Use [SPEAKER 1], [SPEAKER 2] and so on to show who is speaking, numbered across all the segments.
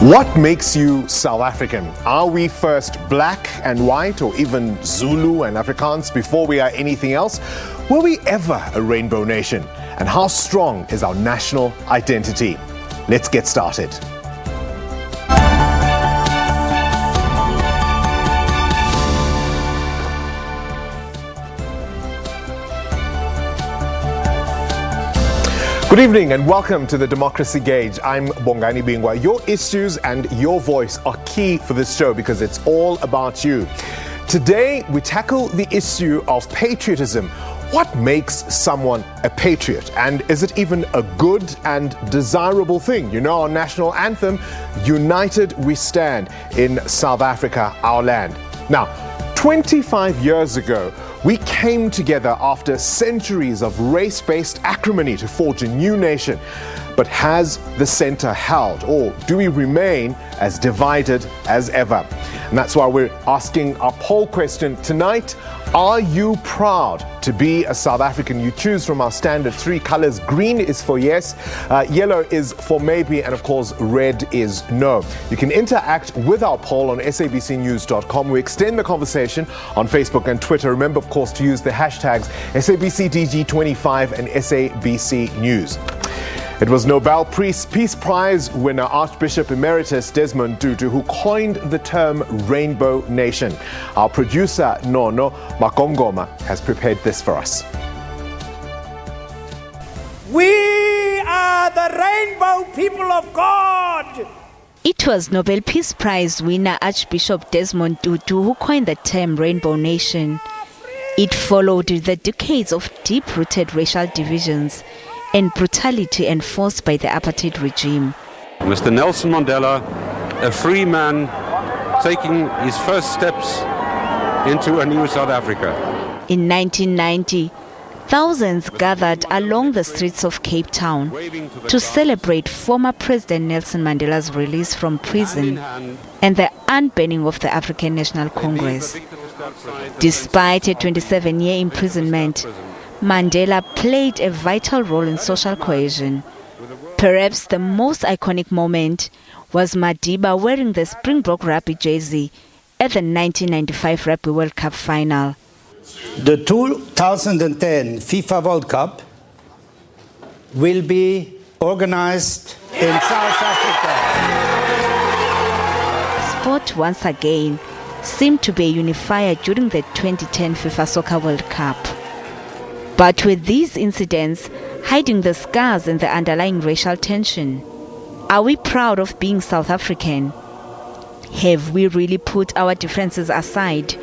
[SPEAKER 1] What makes you South African? Are we first black and white, or even Zulu and Afrikaans before we are anything else? Were we ever a rainbow nation? And how strong is our national identity? Let's get started. Good evening and welcome to the Democracy Gauge. I'm Bongani Bingwa. Your issues and your voice are key for this show because it's all about you. Today, we tackle the issue of patriotism. What makes someone a patriot? And is it even a good and desirable thing? You know our national anthem, United We Stand in South Africa, our land. Now, 25 years ago, we came together after centuries of race-based acrimony to forge a new nation. But has the center held, or do we remain as divided as ever? And that's why we're asking our poll question tonight. Are you proud to be a South African? You choose from our standard three colors. Green is for yes, yellow is for maybe, and of course red is no. You can interact with our poll on sabcnews.com. We extend the conversation on Facebook and Twitter. Remember, of course, to use the hashtags SABCDG25 and SABC News. It was Nobel Peace Prize winner Archbishop Emeritus Desmond Tutu who coined the term Rainbow Nation. Our producer, Nono Makongoma, has prepared this for us.
[SPEAKER 2] We are the rainbow people of God.
[SPEAKER 3] It was Nobel Peace Prize winner Archbishop Desmond Tutu who coined the term Rainbow Nation. It followed the decades of deep-rooted racial divisions and brutality enforced by the apartheid regime.
[SPEAKER 4] Mr. Nelson Mandela, a free man taking his first steps into a new South Africa.
[SPEAKER 3] In 1990, thousands gathered along the streets of Cape Town to celebrate former President Nelson Mandela's release from prison and the unbanning of the African National Congress. Despite a 27-year imprisonment, Mandela played a vital role in social cohesion. Perhaps the most iconic moment was Madiba wearing the Springbok rugby jersey at the 1995 Rugby World Cup final.
[SPEAKER 5] The 2010 FIFA World Cup will be organized in South Africa.
[SPEAKER 3] Sport once again seemed to be a unifier during the 2010 FIFA Soccer World Cup. But with these incidents hiding the scars and the underlying racial tension, are we proud of being South African? Have we really put our differences aside?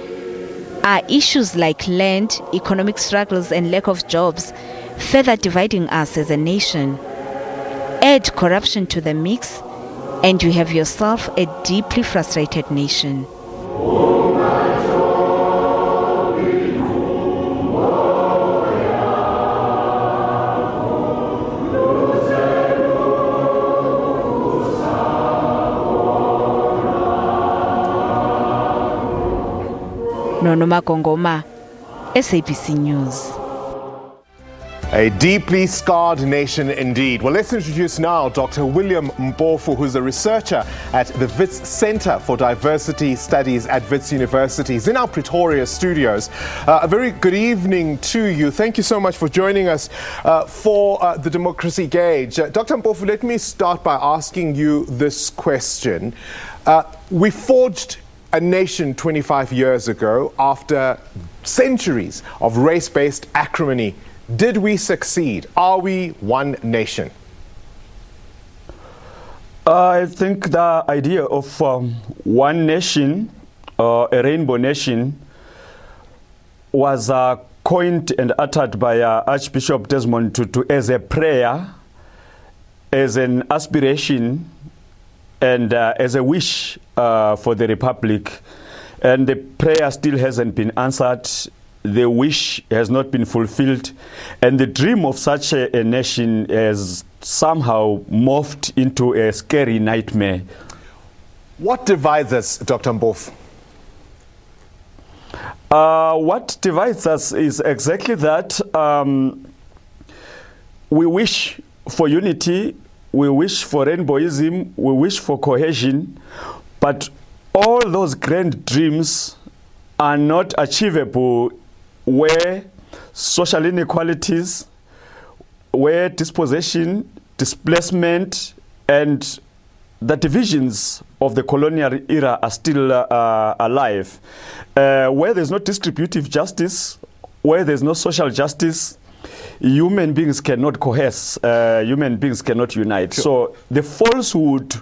[SPEAKER 3] Are issues like land, economic struggles and lack of jobs further dividing us as a nation? Add corruption to the mix and you have yourself a deeply frustrated nation. Nono Makongoma, SABC News.
[SPEAKER 1] A deeply scarred nation indeed. Well, let's introduce now Dr. William Mpofu, who's a researcher at the Wits Center for Diversity Studies at Wits University. He's in our Pretoria studios. A very good evening to you. Thank you so much for joining us for the Democracy Gauge. Dr. Mpofu, let me start by asking you this question. We forged a nation 25 years ago after centuries of race-based acrimony. Did we succeed? Are we one nation?
[SPEAKER 6] I think the idea of one nation, a rainbow nation, was coined and uttered by Archbishop Desmond Tutu as a prayer, as an aspiration, and as a wish for the Republic. And the prayer still hasn't been answered. The wish has not been fulfilled. And the dream of such a nation has somehow morphed into a scary nightmare.
[SPEAKER 1] What divides us, Dr. Mpofu?
[SPEAKER 6] What divides us is exactly that. We wish for unity, we wish for rainbowism, we wish for cohesion, but all those grand dreams are not achievable where social inequalities, where dispossession, displacement, and the divisions of the colonial era are still alive. Where there's no distributive justice, where there's no social justice, human beings cannot coalesce, human beings cannot unite.
[SPEAKER 1] Sure.
[SPEAKER 6] So the falsehood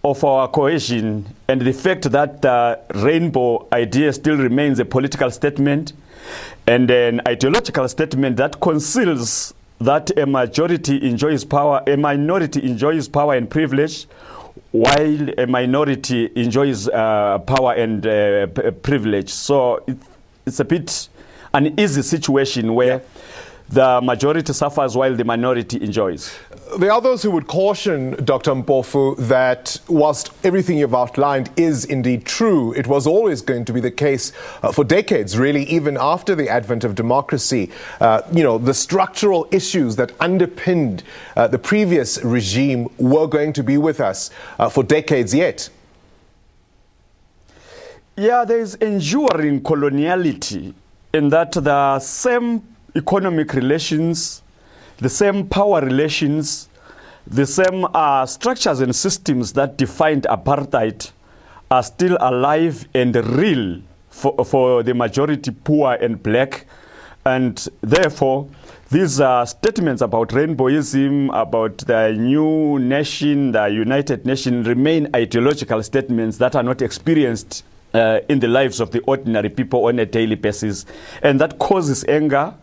[SPEAKER 6] of our cohesion and the fact that the rainbow idea still remains a political statement and an ideological statement that conceals that a majority enjoys power, a minority enjoys power and privilege, while a minority enjoys power and privilege. So it's a bit an easy situation where the majority suffers while the minority enjoys.
[SPEAKER 1] There are those who would caution, Dr. Mpofu, that whilst everything you've outlined is indeed true, it was always going to be the case for decades, really, even after the advent of democracy. The structural issues that underpinned the previous regime were going to be with us for decades yet.
[SPEAKER 6] Yeah, there is enduring coloniality in that the same economic relations, the same power relations, the same structures and systems that defined apartheid are still alive and real for the majority poor and black. And therefore, these statements about rainbowism, about the new nation, the United Nations, remain ideological statements that are not experienced in the lives of the ordinary people on a daily basis. And that causes anger,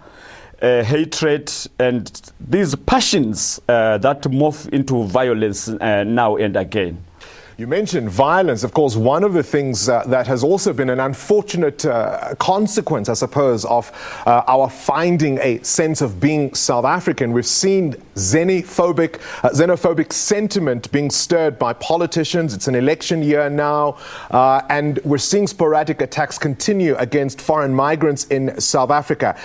[SPEAKER 6] hatred, and these passions that morph into violence now and again.
[SPEAKER 1] You mentioned violence. Of course, one of the things that has also been an unfortunate consequence, I suppose, of our finding a sense of being South African. We've seen xenophobic sentiment being stirred by politicians. It's an election year now, and we're seeing sporadic attacks continue against foreign migrants in South Africa.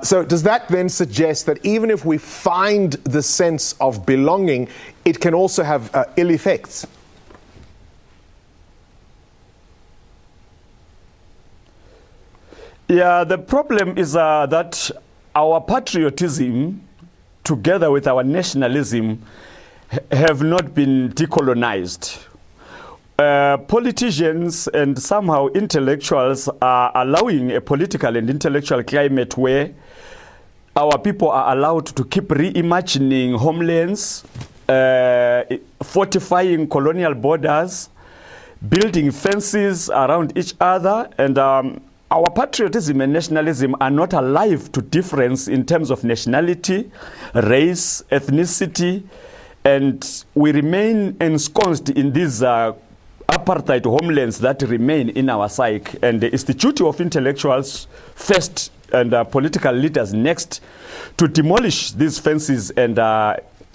[SPEAKER 1] So does that then suggest that even if we find the sense of belonging, it can also have ill effects?
[SPEAKER 6] Yeah, the problem is that our patriotism, together with our nationalism, have not been decolonized. Politicians and somehow intellectuals are allowing a political and intellectual climate where our people are allowed to keep reimagining homelands, fortifying colonial borders, building fences around each other, and our patriotism and nationalism are not alive to difference in terms of nationality, race, ethnicity, and we remain ensconced in these apartheid homelands that remain in our psyche. And it's the duty of intellectuals first and political leaders next to demolish these fences and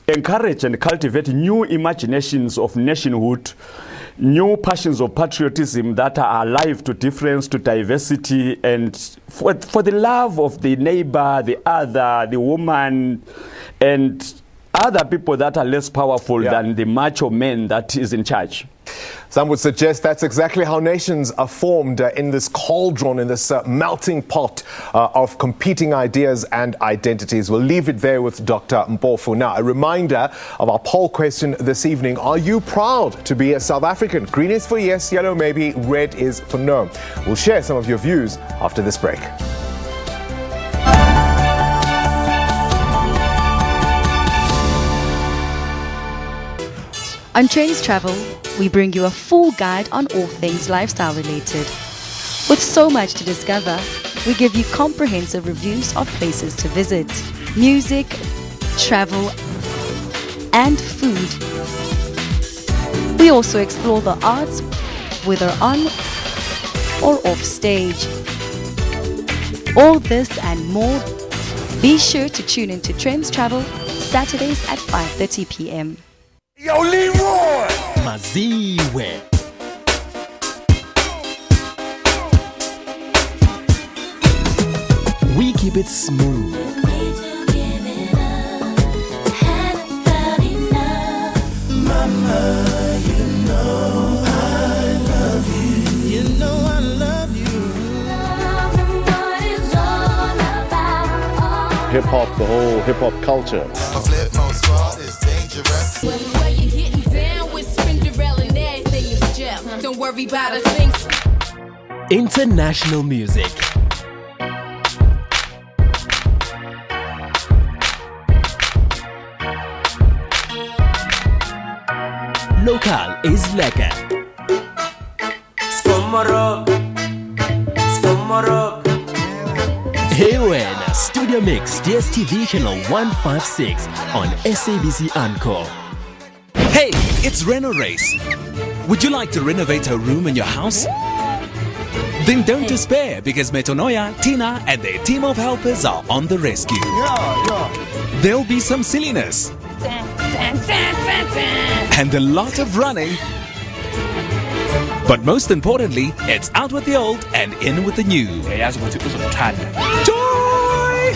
[SPEAKER 6] encourage and cultivate new imaginations of nationhood, new passions of patriotism that are alive to difference, to diversity, and for the love of the neighbor, the other, the woman, and other people that are less powerful than the macho man that is in charge.
[SPEAKER 1] Some would suggest that's exactly how nations are formed, in this cauldron, in this melting pot of competing ideas and identities. We'll leave it there with Dr. Mpofu. Now, a reminder of our poll question this evening. Are you proud to be a South African? Green is for yes, yellow maybe, red is for no. We'll share some of your views after this break.
[SPEAKER 7] On Trains Travel, we bring you a full guide on all things lifestyle related. With so much to discover, we give you comprehensive reviews of places to visit, music, travel, and food. We also explore the arts, whether on or off stage. All this and more. Be sure to tune into Trains Travel Saturdays at 5:30 p.m.
[SPEAKER 2] Yo, Leroy!
[SPEAKER 8] Maziwe. We keep it smooth.
[SPEAKER 1] hip-hop, the whole hip-hop culture.
[SPEAKER 9] Where you hitting down with Spinderella and everything is Jeff. Don't worry about a thing.
[SPEAKER 8] International music. Local is lekker. Hey wena, Studio Mix, DSTV channel 156 on SABC Encore.
[SPEAKER 10] Hey, it's Reno Race. Would you like to renovate a room in your house? Then don't despair, because Metonoya, Tina and their team of helpers are on the rescue. There'll be some silliness and a lot of running. But most importantly, it's out with the old and in with the new. Joy!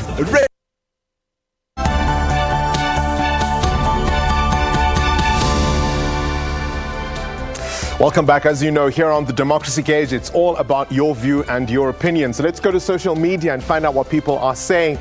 [SPEAKER 1] Welcome back. As you know, here on the Democracy Gauge, it's all about your view and your opinion. So let's go to social media and find out what people are saying.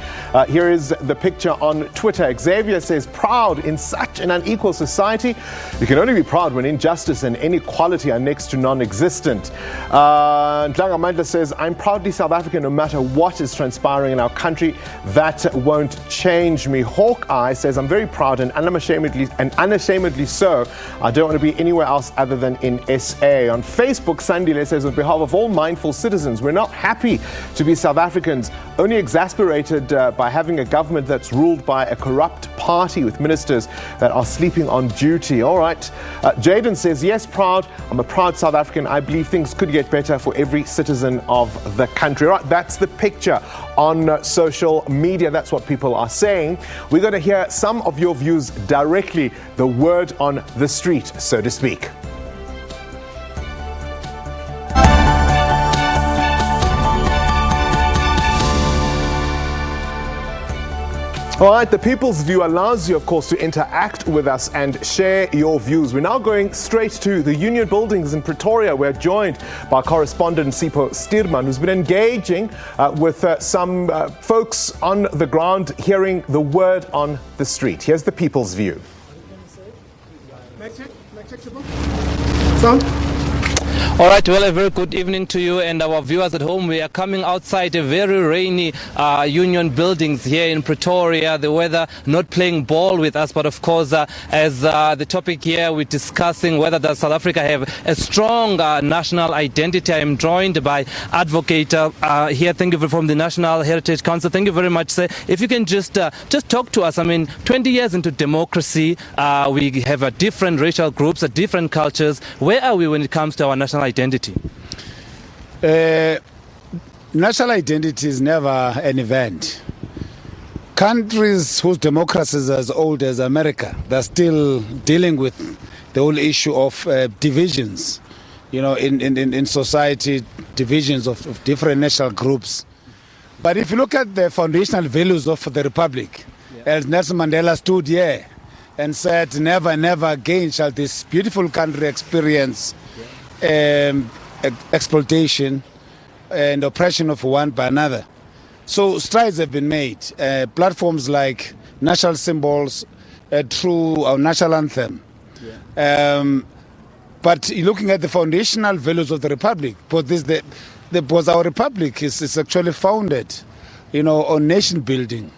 [SPEAKER 1] Here is the picture on Twitter. Xavier says, proud in such an unequal society. You can only be proud when injustice and inequality are next to non-existent. Dlanga Mandla says, I'm proudly South African no matter what is transpiring in our country. That won't change me. Hawkeye says, I'm very proud and unashamedly so. I don't want to be anywhere else other than in SA. On Facebook, Sandile says, on behalf of all mindful citizens, we're not happy to be South Africans, only exasperated by having a government that's ruled by a corrupt party with ministers that are sleeping on duty. All right. Jaden says, yes, proud. I'm a proud South African. I believe things could get better for every citizen of the country. All right. That's the picture on social media. That's what people are saying. We're going to hear some of your views directly, the word on the street, so to speak. All right, the People's View allows you, of course, to interact with us and share your views. We're now going straight to the Union Buildings in Pretoria. We're joined by correspondent Sipho Stierman, who's been engaging with some folks on the ground, hearing the word on the street. Here's the People's View.
[SPEAKER 11] All right, well, a very good evening to you and our viewers at home. We are coming outside a very rainy Union Buildings here in Pretoria. The weather not playing ball with us, but of course, as the topic here, we're discussing whether does South Africa have a strong national identity. I am joined by advocate here. Thank you from the National Heritage Council. Thank you very much, sir. If you can just talk to us. I mean, 20 years into democracy, we have different racial groups, different cultures. Where are we when it comes to our national identity?
[SPEAKER 2] National identity is never an event. Countries whose democracies are as old as America, they're still dealing with the whole issue of divisions, you know, in society, divisions of different national groups. But if you look at the foundational values of the Republic, as Nelson Mandela stood here and said, never, never again shall this beautiful country experience exploitation and oppression of one by another. So strides have been made. Platforms like national symbols through our national anthem. But looking at the foundational values of the Republic, because our Republic is actually founded, you know, on nation building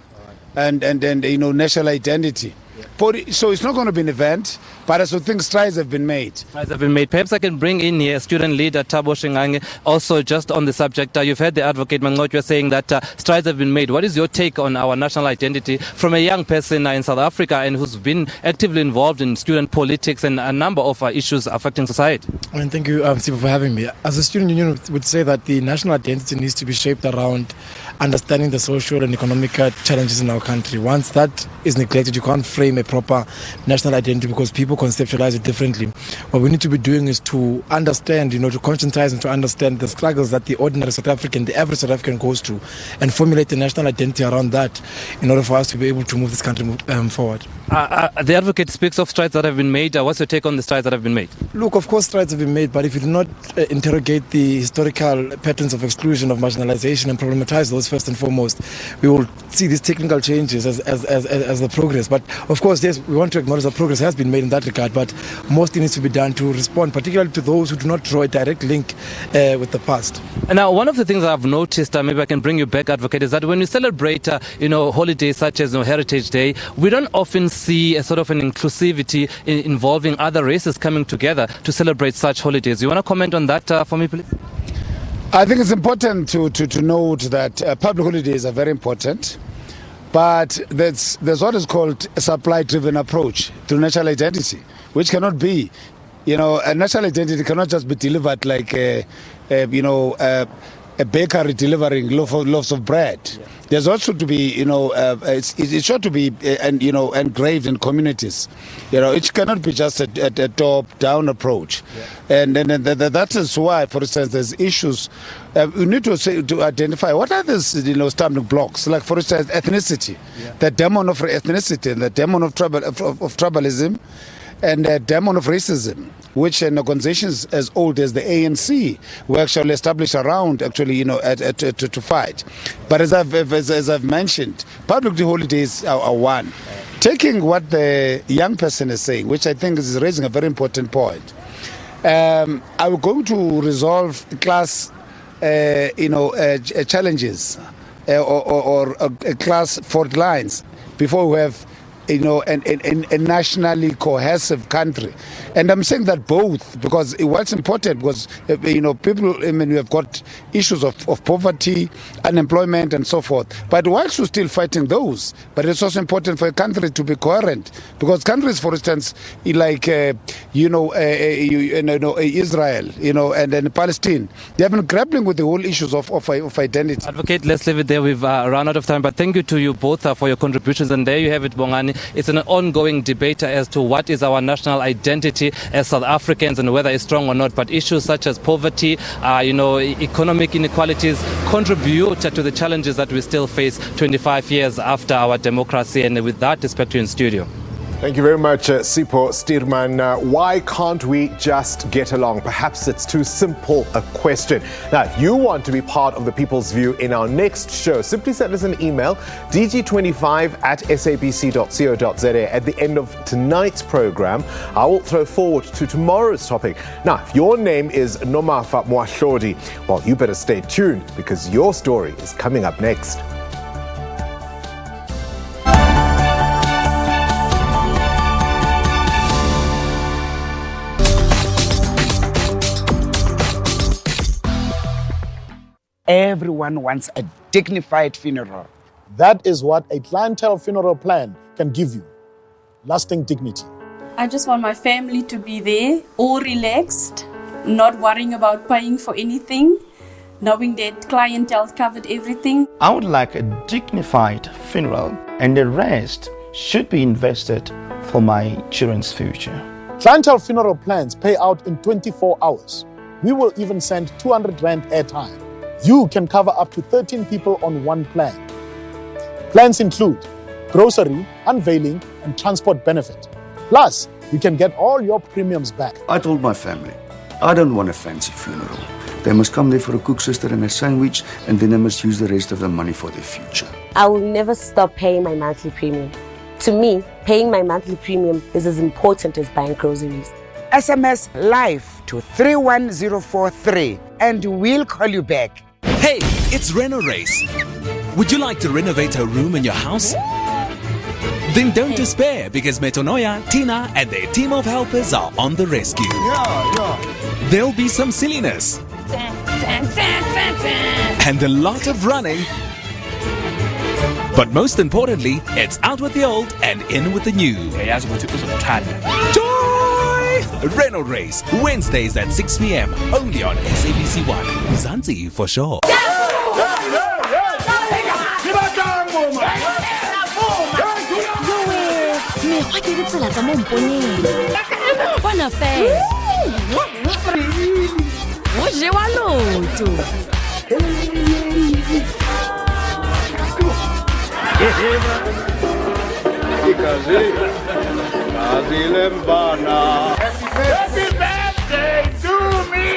[SPEAKER 2] and you know, national identity. So it's not going to be an event, but I also think strides have been made.
[SPEAKER 11] Strides have been made. Perhaps I can bring in here student leader Thabo Shingange, also just on the subject. You've heard the advocate Mangotwa saying that strides have been made. What is your take on our national identity from a young person in South Africa and who's been actively involved in student politics and a number of issues affecting society?
[SPEAKER 12] I mean, thank you, Sipho, for having me. As a student union would say that the national identity needs to be shaped around understanding the social and economic challenges in our country. Once that is neglected, you can't frame a proper national identity because people conceptualize it differently. What we need to be doing is to understand, you know, to conscientize and to understand the struggles that the ordinary South African, the average South African goes through, and formulate a national identity around that in order for us to be able to move this country forward.
[SPEAKER 11] The advocate speaks of strides that have been made. What's your take on the strides that have been made?
[SPEAKER 12] Look, of course, strides have been made, but if you do not interrogate the historical patterns of exclusion, of marginalization, and problematize those first and foremost, we will see these technical changes as the progress. But of course, yes, we want to acknowledge that progress has been made in that regard, but most needs to be done to respond, particularly to those who do not draw a direct link with the past.
[SPEAKER 11] And now, one of the things I've noticed, maybe I can bring you back, advocate, is that when we celebrate, holidays such as Heritage Day, we don't often see a sort of an inclusivity involving other races coming together to celebrate such holidays. You want to comment on that for me, please?
[SPEAKER 2] I think it's important to note that public holidays are very important, but there's what is called a supply-driven approach to national identity, which cannot be, a national identity cannot just be delivered like a bakery delivering loaves of bread. Yeah. There's also to be, it should to be, engraved in communities. It cannot be just a top-down approach. Yeah. And that is why, for instance, there's issues. We need to identify what are these, stumbling blocks. Like, for instance, ethnicity, the demon of ethnicity, and the demon of tribalism, and the demon of racism, which in organizations as old as the ANC were actually established around, to fight. But as I've mentioned, public holidays are one. Taking what the young person is saying, which I think is raising a very important point, are we going to resolve class, challenges or class fault lines before we have a nationally cohesive country? And I'm saying that both, because what's important, because people, we have got issues of poverty, unemployment, and so forth. But whilst we're still fighting those, but it's also important for a country to be coherent, because countries, for instance, like Israel, and then Palestine, they have been grappling with the whole issues of identity.
[SPEAKER 11] Advocate, let's leave it there. We've run out of time, but thank you to you both for your contributions. And there you have it, Bongani. It's an ongoing debate as to what is our national identity as South Africans and whether it's strong or not. But issues such as poverty, economic inequalities contribute to the challenges that we still face 25 years after our democracy. And with that, it's back to you in studio.
[SPEAKER 1] Thank you very much, Sipho Steerman. Why can't we just get along? Perhaps it's too simple a question. Now, if you want to be part of the People's View in our next show, simply send us an email, dg25@sabc.co.za. At the end of tonight's program, I will throw forward to tomorrow's topic. Now, if your name is Nomafa Mwahlodi, well, you better stay tuned because your story is coming up next.
[SPEAKER 13] Everyone wants a dignified funeral.
[SPEAKER 14] That is what a clientele funeral plan can give you. Lasting dignity.
[SPEAKER 15] I just want my family to be there, all relaxed, not worrying about paying for anything, knowing that clientele covered everything.
[SPEAKER 16] I would like a dignified funeral, and the rest should be invested for my children's future.
[SPEAKER 14] Clientele funeral plans pay out in 24 hours. We will even send 200 Rand airtime. You can cover up to 13 people on one plan. Plans include grocery, unveiling, and transport benefit. Plus, you can get all your premiums back.
[SPEAKER 17] I told my family, I don't want a fancy funeral. They must come there for a cook sister and a sandwich, and then they must use the rest of the money for their future.
[SPEAKER 18] I will never stop paying my monthly premium. To me, paying my monthly premium is as important as buying groceries.
[SPEAKER 13] SMS LIFE to 31043 and we'll call you back.
[SPEAKER 10] Hey, it's Reno Race. Would you like to renovate a room in your house? Then don't despair, because Metonoya, Tina, and their team of helpers are on the rescue. There'll be some silliness and a lot of running. But most importantly, it's out with the old and in with the new. Joy! Reno Race, Wednesdays at 6 p.m. only on SABC 1. Zanzi for sure.
[SPEAKER 9] me!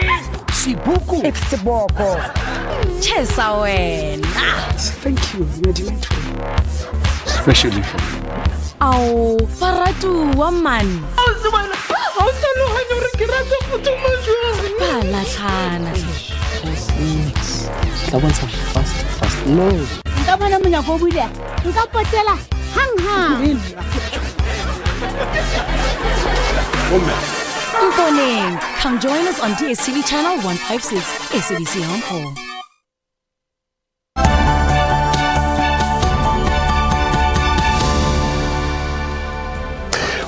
[SPEAKER 13] Sibuku. It's Boko.
[SPEAKER 9] Chesa wena.
[SPEAKER 13] Thank you. You're delightful.
[SPEAKER 9] Especially for me. Au, Faratu woman.
[SPEAKER 13] Fast. No.
[SPEAKER 7] Morning. Come join us on DSTV channel 156, SABC Hong Kong.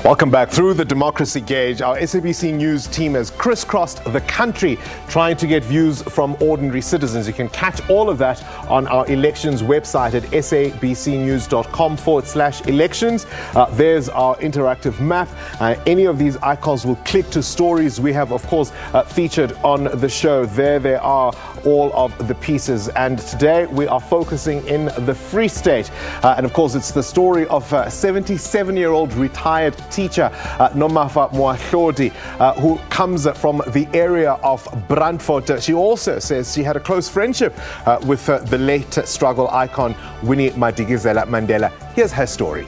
[SPEAKER 1] Welcome back. Through the democracy gauge, our SABC News team has crisscrossed the country trying to get views from ordinary citizens. You can catch all of that on our elections website at sabcnews.com/elections. There's our interactive map. Any of these icons will click to stories we have, of course, featured on the show. There they are, all of the pieces. And today we are focusing in the Free State. And of course, it's the story of a 77-year-old retired teacher, Nomafa Moahlodi, who comes from the area of Brandfort. She also says she had a close friendship with the late struggle icon Winnie Madikizela Mandela. Here's her story.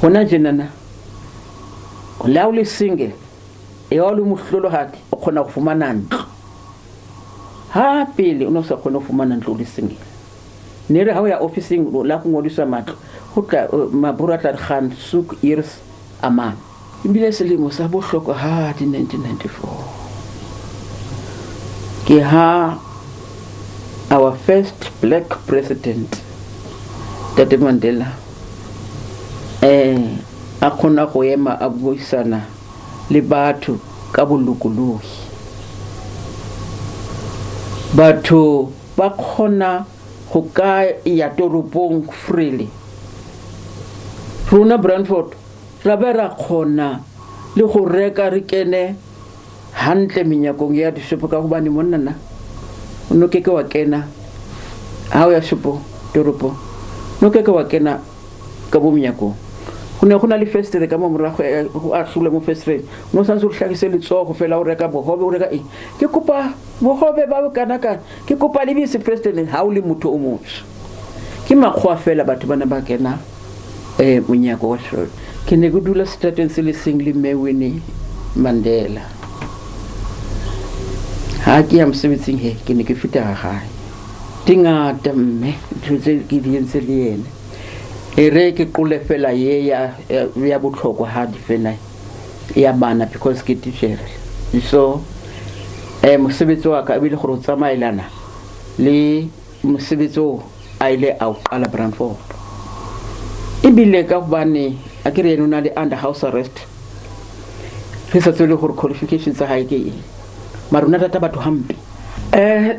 [SPEAKER 19] Hona jenana la o le single e o le mohlolo hati o khona go fumana ntlo ha pele o no sa khona go fumana ntlo le single ne re ha ya officing la go ngodiswa matlo ho tla mabura tla khan suk years ama ibile selemo sa bohloko ha di 1994 ke ha our first black president Tate Mandela a khona go ema a buisana le batho ka bolokologi batho ba khona go ka ya toropong freely rona Brandfort ra bera khona le go reka re kene hantle menyakong ya dishopo ka go bane monna no keke wa kena ha o ya shopo toropo no keke wa kena ka bo menyakong gona le festere ka mo morago go a hlule mo festere no sa ntse go hlakise le tsogo fela o reka bogobe o reka ke kopa bogobe ba bokanaka ke kopa le bise festere ha o le motho o motho ke makgwa fela batho bana ba kena monyako wa short ke ne go dula strateng se le sing le Winnie Mandela ha ke am sebetsing he ke ne ke fita ga tingata mme tse ke di entse le yena ere ke qole fela ye ya botlhoko ha di fela ya bana because ke teacher so mosebetsi wa ka ebile gore o tsamaelana le mosebetsi o a ile a qala Brandfort ebile ka bane a ke re eno na le under house arrest re sa tsole gore qualifications tsa hae ke maruna tata batho hampe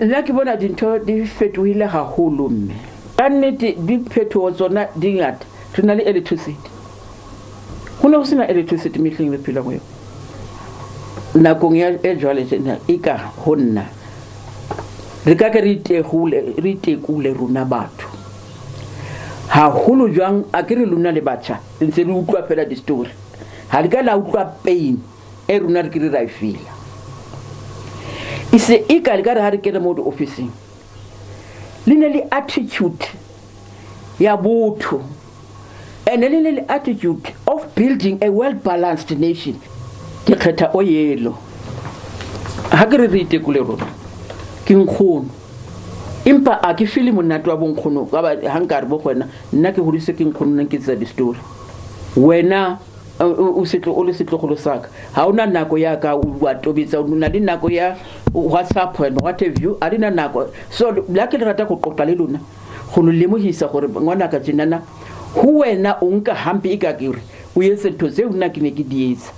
[SPEAKER 19] la ke bona dintho di fetohile haholo mme kannete di phetoho tsona di ngata re na le electricity hona ho sena electricity mehleng le phela go nakong ya jwale tjena eka honna re ka ke re tekule rona batho ha holo jwang a ke re lona le batjha ntse re utlwa fela di story ha le ka la utlwa pain e rona re ke re ra ifila ise eka le ka re ha re kena mo di officing le attitude ya botho and le attitude of building a well balanced nation ke kgetha o yelo ha ke re itekule rona ke nkgono impa a ke fili monate wa bonkgono ka ba hankare bo gona nna ke hodise ke nkgono nna ke tsa di story wena o setlo o le setlogolo saka ha ona nako ya ka wa tobetsa o na le nako ya WhatsApp and what have you a dina nako so la ke rata go qoqa le lona go no lemohisa gore ngwana ka tsenana ho wena o nka hampe eka ke re o yetse ntho tse una ke ne ke dietsa.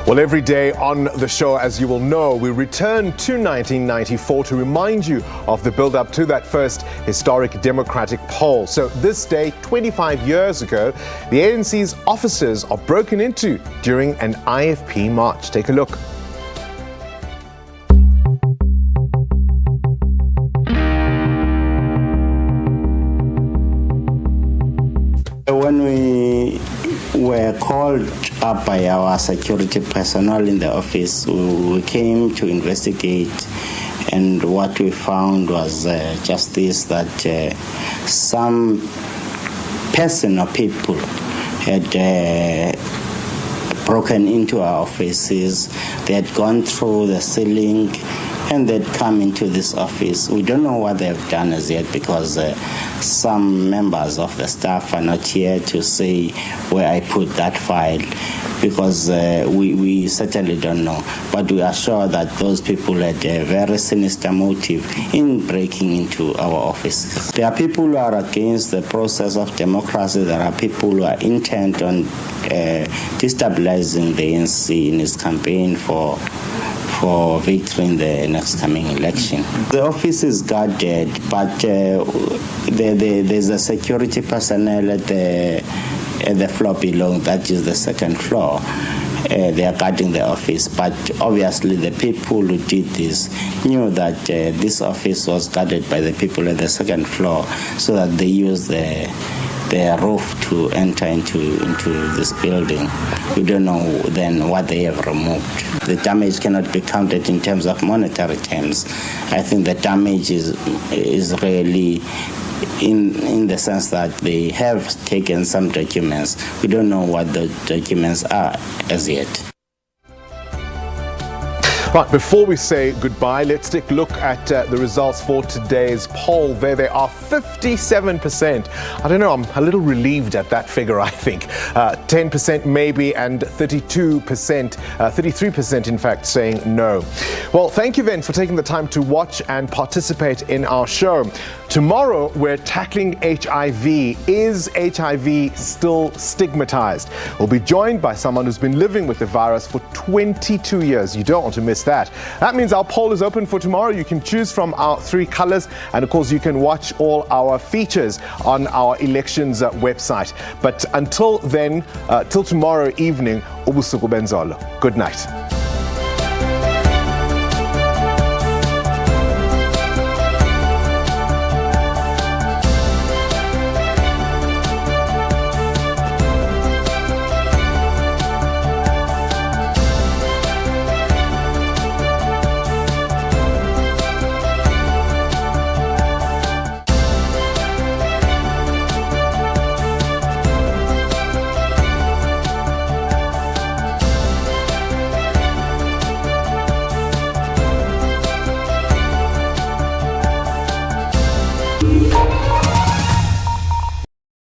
[SPEAKER 1] Well, every day on the show, as you will know, we return to 1994 to remind you of the build-up to that first historic democratic poll. So this day, 25 years ago, the ANC's offices are broken into during an IFP march. Take a look.
[SPEAKER 20] were called up by our security personnel in the office. We came to investigate, and what we found was just this, that some person or people had broken into our offices. They had gone through the ceiling and they'd come into this office. We don't know what they've done as yet, because some members of the staff are not here to say where I put that file, because we certainly don't know. But we are sure that those people had a very sinister motive in breaking into our offices. There are people who are against the process of democracy. There are people who are intent on destabilizing the ANC in its campaign for victory in the next coming election. The office is guarded, but there's a security personnel at the floor below. That is the second floor. They are guarding the office, but obviously the people who did this knew that this office was guarded by the people at the second floor, so that they used the roof to enter into this building. We don't know then what they have removed. The damage cannot be counted in terms of monetary terms. I think the damage is really in the sense that they have taken some documents. We don't know what the documents are as yet.
[SPEAKER 1] But before we say goodbye, let's take a look at the results for today's poll. There they are, 57%. I don't know, I'm a little relieved at that figure, I think. 10% maybe, and 33% in fact saying no. Well, thank you then for taking the time to watch and participate in our show. Tomorrow, we're tackling HIV. Is HIV still stigmatized? We'll be joined by someone who's been living with the virus for 22 years. You don't want to miss that. That means our poll is open for tomorrow. You can choose from our 3 colors, and of course you can watch all our features on our elections website. But until then, till tomorrow evening, ubusuku benzolo. Good night.